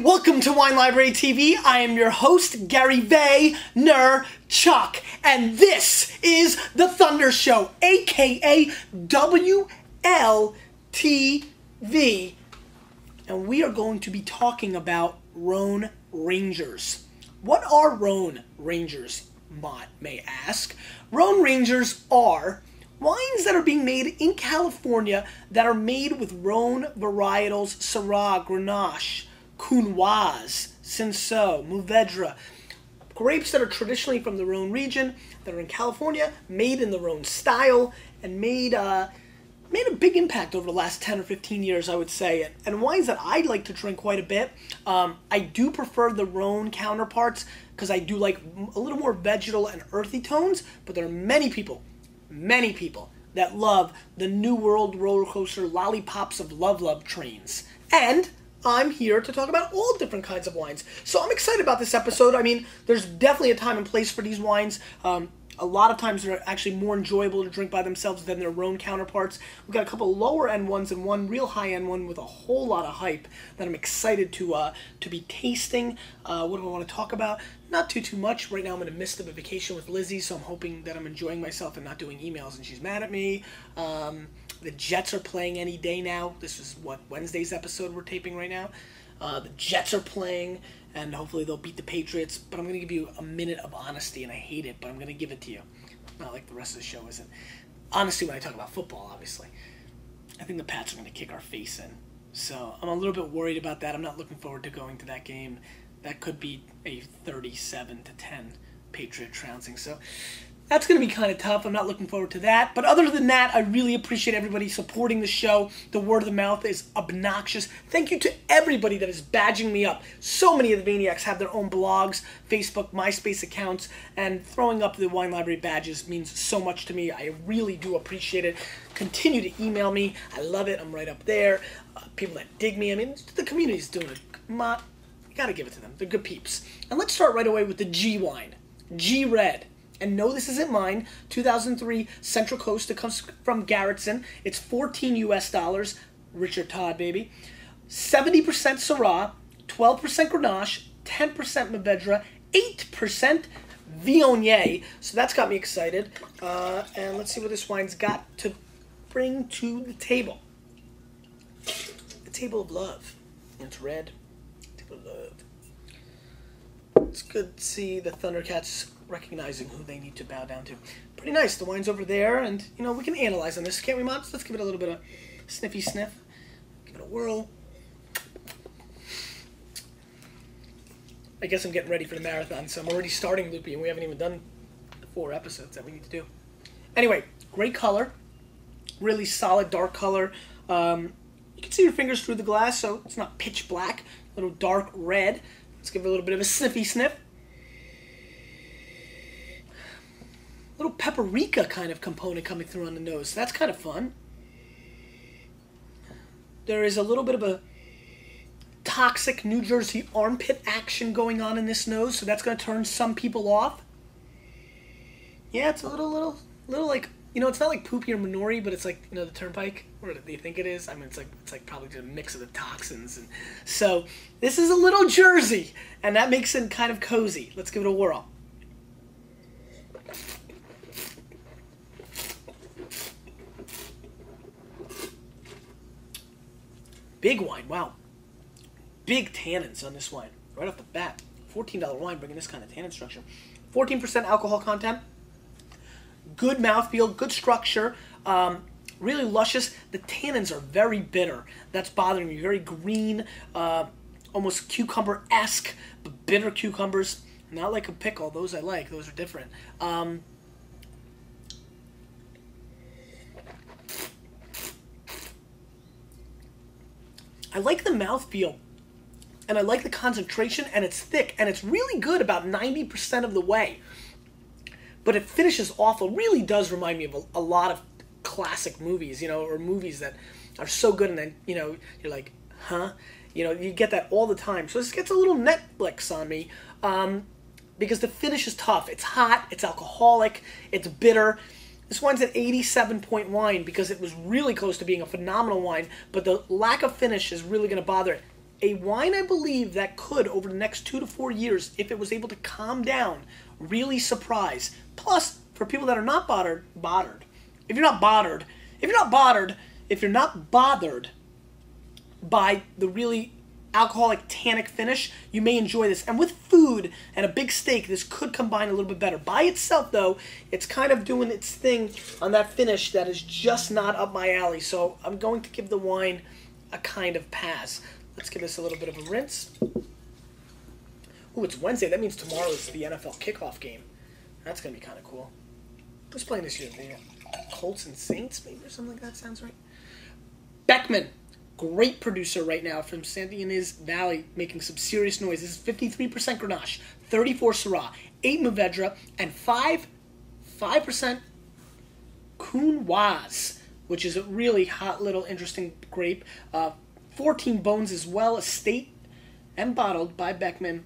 welcome to Wine Library TV. I am your host, Gary Vaynerchuk, and this is The Thunder Show, aka WLTV. And we are going to be talking about Rhone Rangers. What are Rhone Rangers, may ask? Rhone Rangers are wines that are being made in California that are made with Rhone varietals, Syrah, Grenache, Counoise, Cinsault, Mourvedre. Grapes that are traditionally from the Rhone region, that are in California, made in the Rhone style, and made a big impact over the last 10 or 15 years, I would say. And wines that I like to drink quite a bit. I do prefer the Rhone counterparts because I do like a little more vegetal and earthy tones, but there are many people that love the New World roller coaster lollipops of love trains. And I'm here to talk about all different kinds of wines. So I'm excited about this episode. I mean, there's definitely a time and place for these wines. A lot of times they're actually more enjoyable to drink by themselves than their Rhone counterparts. We've got a couple lower end ones and one real high end one with a whole lot of hype that I'm excited to be tasting. What do I want to talk about? Not too much. Right now I'm in the midst of a vacation with Lizzie, so I'm hoping that I'm enjoying myself and not doing emails and she's mad at me. The Jets are playing any day now. This is Wednesday's episode we're taping right now. The Jets are playing, and hopefully they'll beat the Patriots. But I'm going to give you a minute of honesty, and I hate it, but I'm going to give it to you. Not like the rest of the show isn't. Honesty when I talk about football, obviously. I think the Pats are going to kick our face in. So I'm a little bit worried about that. I'm not looking forward to going to that game. That could be a 37-10 Patriot trouncing. So that's going to be kind of tough. I'm not looking forward to that. But other than that, I really appreciate everybody supporting the show. The word of mouth is obnoxious. Thank you to everybody that is badging me up. So many of the Vaynerchuks have their own blogs, Facebook, MySpace accounts, and throwing up the Wine Library badges means so much to me. I really do appreciate it. Continue to email me. I love it. I'm right up there. People that dig me. I mean, the community's doing it. You got to give it to them. They're good peeps. And let's start right away with the G wine. G Red. And no, this isn't mine. 2003 Central Coast. It comes from Garretson. It's $14 US. Richard Todd, baby. 70% Syrah, 12% Grenache, 10% Mourvedre, 8% Viognier. So that's got me excited. And let's see what this wine's got to bring to the table. The table of love. It's red. Table of love. It's good to see the Thundercats recognizing who they need to bow down to. Pretty nice. The wine's over there, and, you know, we can analyze on this, can't we, Mods? Let's give it a little bit of sniffy sniff. Give it a whirl. I guess I'm getting ready for the marathon, so I'm already starting loopy, and we haven't even done the 4 episodes that we need to do. Anyway, great color. Really solid, dark color. You can see your fingers through the glass, so it's not pitch black. A little dark red. Let's give it a little bit of a sniffy sniff. Little paprika kind of component coming through on the nose. So that's kind of fun. There is a little bit of a toxic New Jersey armpit action going on in this nose, so that's going to turn some people off. Yeah, it's a little like, you know, it's not like Poopy or Minori, but it's like, you know, the Turnpike, or do you think it is? I mean, it's like probably just a mix of the toxins. And so this is a little Jersey, and that makes it kind of cozy. Let's give it a whirl. Big wine, wow. Big tannins on this wine, right off the bat. $14 wine bringing this kind of tannin structure. 14% alcohol content. Good mouthfeel, good structure. Really luscious. The tannins are very bitter. That's bothering me. Very green, almost cucumber-esque, but bitter cucumbers. Not like a pickle. Those I like. Those are different. I like the mouthfeel, and I like the concentration, and it's thick, and it's really good about 90% of the way. But it finishes off. It really does remind me of a lot of classic movies, you know, or movies that are so good, and then, you know, you're like, huh? You know, you get that all the time. So this gets a little Netflix on me, because the finish is tough. It's hot, it's alcoholic, it's bitter. This wine's an 87-point wine because it was really close to being a phenomenal wine, but the lack of finish is really going to bother it. a wine, I believe, that could, over the next 2 to 4 years, if it was able to calm down, really surprise. Plus, for people that are not if you're not bothered by the really alcoholic tannic finish, you may enjoy this. And with food and a big steak, this could combine a little bit better. By itself, though, it's kind of doing its thing on that finish that is just not up my alley. So I'm going to give the wine a kind of pass. Let's give this a little bit of a rinse. Ooh, it's Wednesday. That means tomorrow is the NFL kickoff game. That's going to be kind of cool. Who's playing this year? The Colts and Saints, maybe, or something like that. Sounds right. Beckmen. Great producer right now from Santa Ynez Valley, making some serious noise. This is 53% Grenache, 34 Syrah, 8 Mourvedre, and 5% Cuvee, which is a really hot little interesting grape. 14 bones as well, estate and bottled by Beckmen.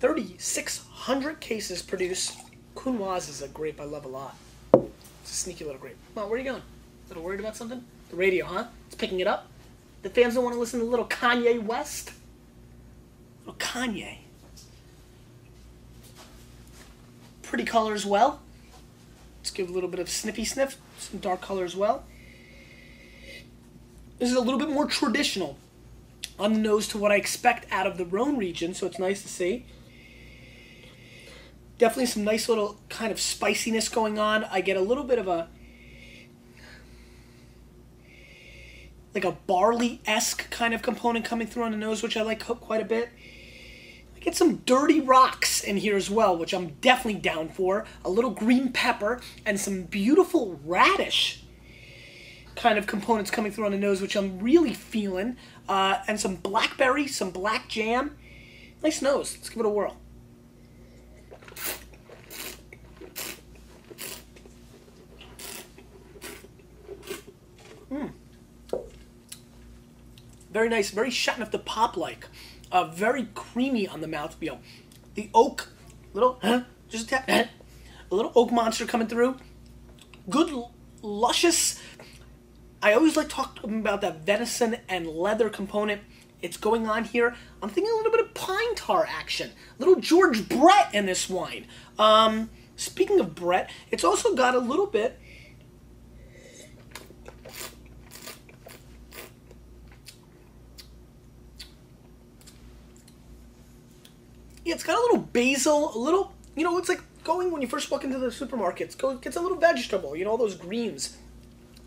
3,600 cases produced. Cuvee is a grape I love a lot. It's a sneaky little grape. Come on, where are you going? A little worried about something? The radio, huh? It's picking it up? The fans don't want to listen to little Kanye West? Little Kanye. Pretty color as well. Let's give a little bit of sniffy sniff. Some dark color as well. This is a little bit more traditional on the nose to what I expect out of the Rhone region, so it's nice to see. Definitely some nice little kind of spiciness going on. I get a little bit of a barley-esque kind of component coming through on the nose, which I like quite a bit. I get some dirty rocks in here as well, which I'm definitely down for. A little green pepper and some beautiful radish kind of components coming through on the nose, which I'm really feeling. And some blackberry, some black jam. Nice nose. Let's give it a whirl. Very nice, very Chateauneuf de Pop like. Very creamy on the mouthfeel. The oak, just a tap, a little oak monster coming through. Good, luscious. I always like talking about that venison and leather component. It's going on here. I'm thinking a little bit of pine tar action. Little George Brett in this wine. Speaking of Brett, it's also got a little bit. Yeah, it's got a little basil, a little, it's like going when you first walk into the supermarkets. Gets a little vegetable, all those greens.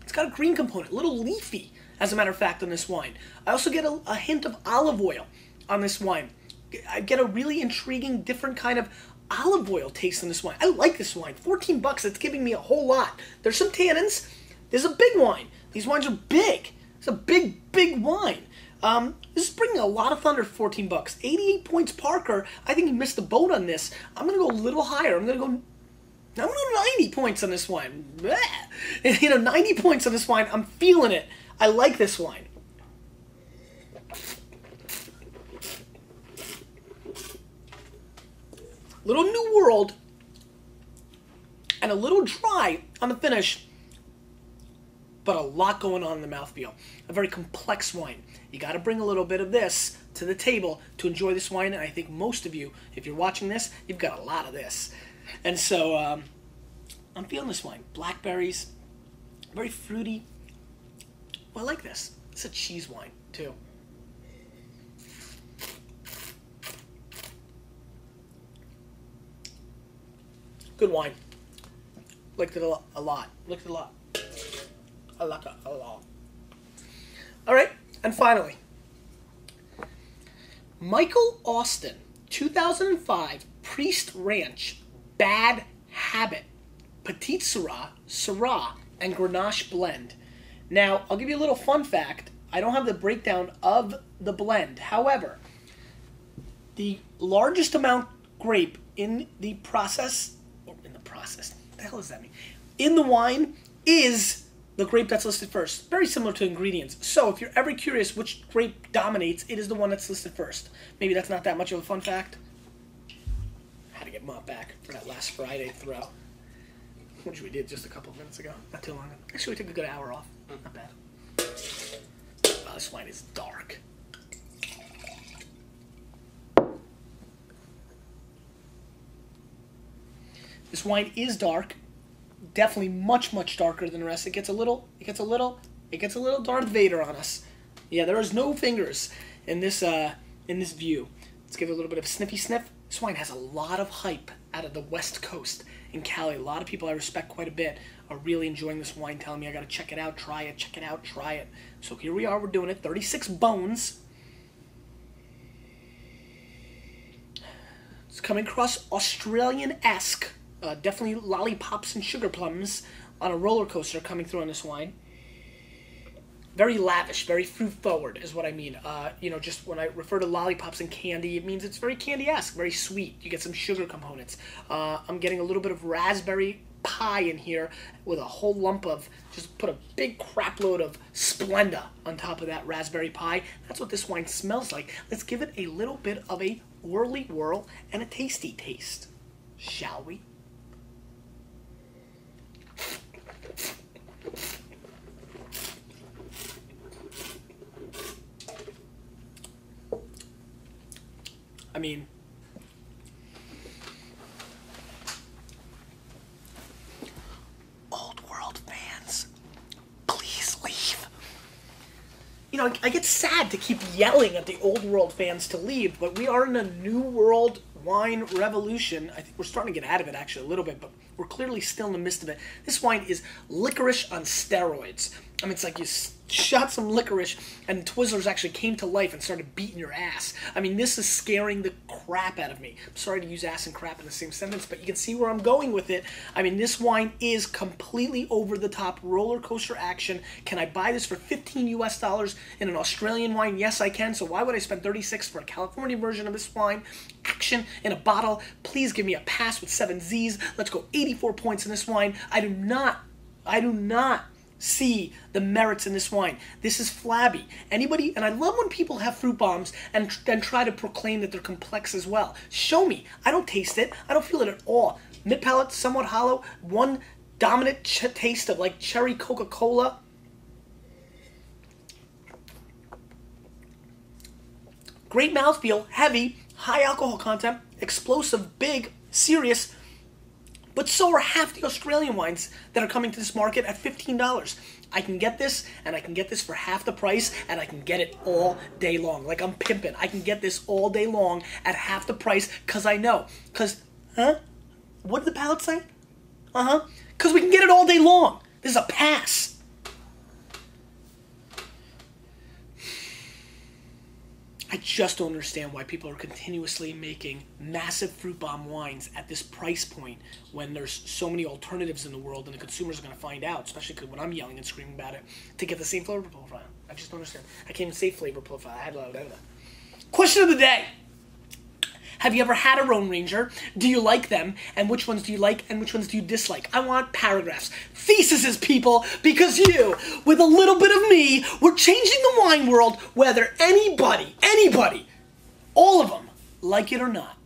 It's got a green component, a little leafy, as a matter of fact, on this wine. I also get a hint of olive oil on this wine. I get a really intriguing, different kind of olive oil taste in this wine. I like this wine. $14, it's giving me a whole lot. There's some tannins. There's a big wine. These wines are big. It's a big, big wine. This is bringing a lot of thunder for $14. 88 points Parker. I think he missed the boat on this. I'm going to go a little higher. I'm going to go 90 points on this wine. 90 points on this wine. I'm feeling it. I like this wine. Little New World and a little dry on the finish, but a lot going on in the mouthfeel. A very complex wine. You got to bring a little bit of this to the table to enjoy this wine, and I think most of you, if you're watching this, you've got a lot of this. And so I'm feeling this wine. Blackberries, very fruity. Well, I like this. It's a cheese wine, too. Good wine. Liked it a lot. Liked it a lot. I like it a lot. All right, and finally, Michael Austin, 2005, Priest Ranch, Bad Habit, Petite Syrah, and Grenache blend. Now, I'll give you a little fun fact. I don't have the breakdown of the blend. However, the largest amount grape in the process, what the hell does that mean? In the wine is the grape that's listed first. Very similar to ingredients. So if you're ever curious which grape dominates, it is the one that's listed first. Maybe that's not that much of a fun fact. Had to get Mott back for that last Friday throw, which we did just a couple of minutes ago. Not too long ago. Actually, we took a good hour off. Not bad. Wow, this wine is dark. This wine is dark, definitely much, much darker than the rest. It gets a little Darth Vader on us. Yeah, there is no fingers in this view. Let's give it a little bit of a sniffy sniff. This wine has a lot of hype out of the West Coast in Cali. A lot of people I respect quite a bit are really enjoying this wine, telling me I got to check it out, try it, check it out, try it. So here we are, we're doing it. 36 bones. It's coming across Australian-esque. Definitely lollipops and sugar plums. A lot of roller coaster coming through on this wine. Very lavish, very fruit-forward is what I mean. You know, just when I refer to lollipops and candy, it means it's very candy-esque, very sweet. You get some sugar components. I'm getting a little bit of raspberry pie in here with a whole lump of, just put a big crap load of Splenda on top of that raspberry pie. That's what this wine smells like. Let's give it a little bit of a whirly whirl and a tasty taste, shall we? I mean, old world fans, please leave. You know, I get sad to keep yelling at the old world fans to leave, but we are in a new world wine revolution. I think we're starting to get out of it actually a little bit, but we're clearly still in the midst of it. This wine is licorice on steroids. I mean, it's like you shot some licorice and Twizzlers actually came to life and started beating your ass. I mean, this is scaring the crap out of me. I'm sorry to use ass and crap in the same sentence, but you can see where I'm going with it. I mean, this wine is completely over-the-top roller coaster action. Can I buy this for $15 US in an Australian wine? Yes, I can. So why would I spend $36 for a California version of this wine? Action in a bottle. Please give me a pass with 7 Z's. Let's go 84 points in this wine. I do not see the merits in this wine. This is flabby. Anybody, and I love when people have fruit bombs and try to proclaim that they're complex as well. Show me. I don't taste it. I don't feel it at all. Mid palate, somewhat hollow. One dominant taste of like cherry Coca-Cola. Great mouthfeel, heavy, high alcohol content, explosive, big, serious. But so are half the Australian wines that are coming to this market at $15. I can get this, and I can get this for half the price, and I can get it all day long. Like I'm pimping. I can get this all day long at half the price, because I know. Because, huh? What did the palate say? Because we can get it all day long. This is a pass. I just don't understand why people are continuously making massive fruit bomb wines at this price point when there's so many alternatives in the world and the consumers are going to find out, especially when I'm yelling and screaming about it, to get the same flavor profile. I just don't understand. I can't even say flavor profile. I had that. Question of the day. Have you ever had a Rhone Ranger? Do you like them? And which ones do you like and which ones do you dislike? I want paragraphs. Theses, people, because you, with a little bit of me, we're changing the wine world whether anybody, all of them, like it or not.